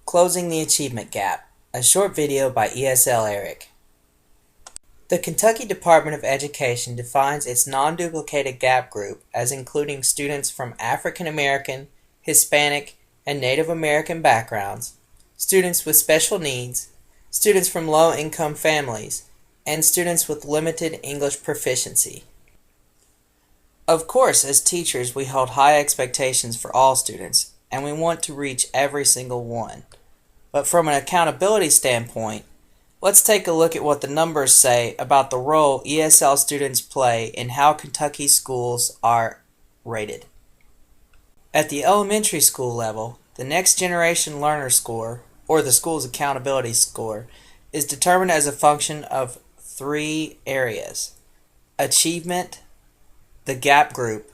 Closing the Achievement Gap, a short video by ESL Eric. The Kentucky Department of Education defines its non-duplicated gap group as including students from African American, Hispanic, and Native American backgrounds, students with special needs, students from low-income families, and students with limited English proficiency. Of course, as teachers, we hold high expectations for all students, and we want to reach every single one. But from an accountability standpoint, let's take a look at what the numbers say about the role ESL students play in how Kentucky schools are rated. At the elementary school level, the Next Generation Learner Score, or the school's accountability score, is determined as a function of three areas: achievement, the gap group,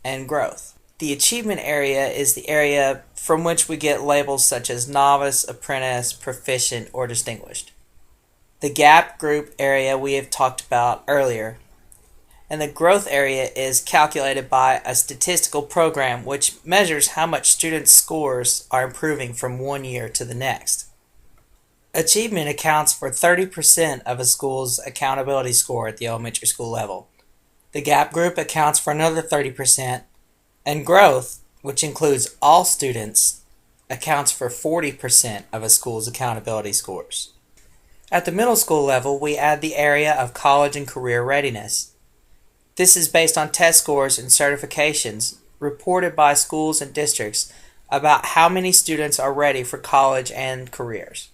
and growth. The achievement area is the area from which we get labels such as novice, apprentice, proficient, or distinguished. The gap group area we have talked about earlier, and the growth area is calculated by a statistical program which measures how much students' scores are improving from one year to the next. Achievement accounts for 30% of a school's accountability score at the elementary school level. The gap group accounts for another 30%, and growth, which includes all students, accounts for 40% of a school's accountability scores. At the middle school level, we add the area of college and career readiness. This is based on test scores and certifications reported by schools and districts about how many students are ready for college and careers.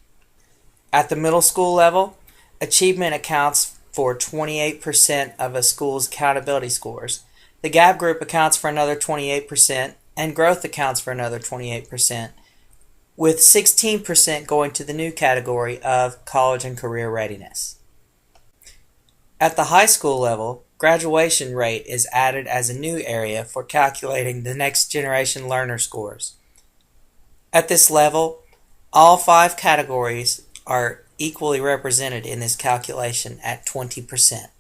At the middle school level, achievement accounts for 28% of a school's accountability scores. The gap group accounts for another 28%, and growth accounts for another 28%, with 16% going to the new category of college and career readiness. At the high school level, graduation rate is added as a new area for calculating the Next Generation Learner scores. At this level, all five categories are equally represented in this calculation at 20%.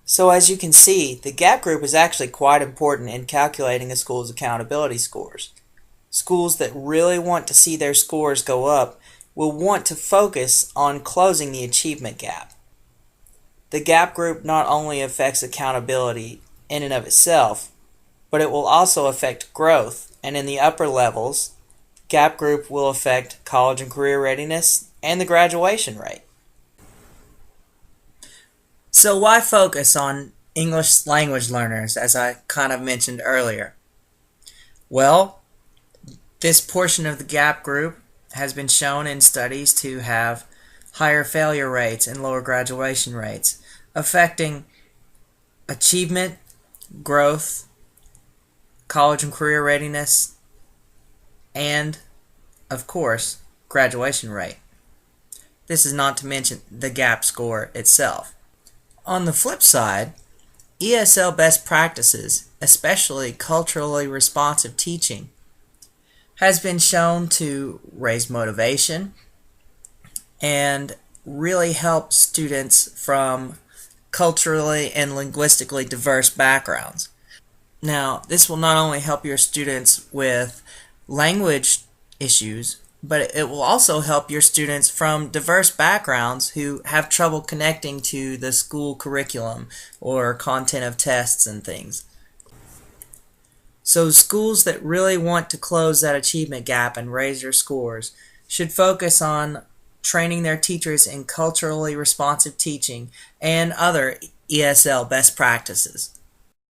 So as you can see, the gap group is actually quite important in calculating a school's accountability scores. Schools that really want to see their scores go up will want to focus on closing the achievement gap. The gap group not only affects accountability in and of itself, but it will also affect growth, and in the upper levels, gap group will affect college and career readiness and the graduation rate. So why focus on English language learners, as I kind of mentioned earlier? Well, this portion of the gap group has been shown in studies to have higher failure rates and lower graduation rates, affecting achievement, growth, college and career readiness, and, of course, graduation rate. This is not to mention the gap score itself. On the flip side, ESL best practices, especially culturally responsive teaching, has been shown to raise motivation and really help students from culturally and linguistically diverse backgrounds. Now, this will not only help your students with language issues, but it will also help your students from diverse backgrounds who have trouble connecting to the school curriculum or content of tests and things. So schools that really want to close that achievement gap and raise their scores should focus on training their teachers in culturally responsive teaching and other ESL best practices.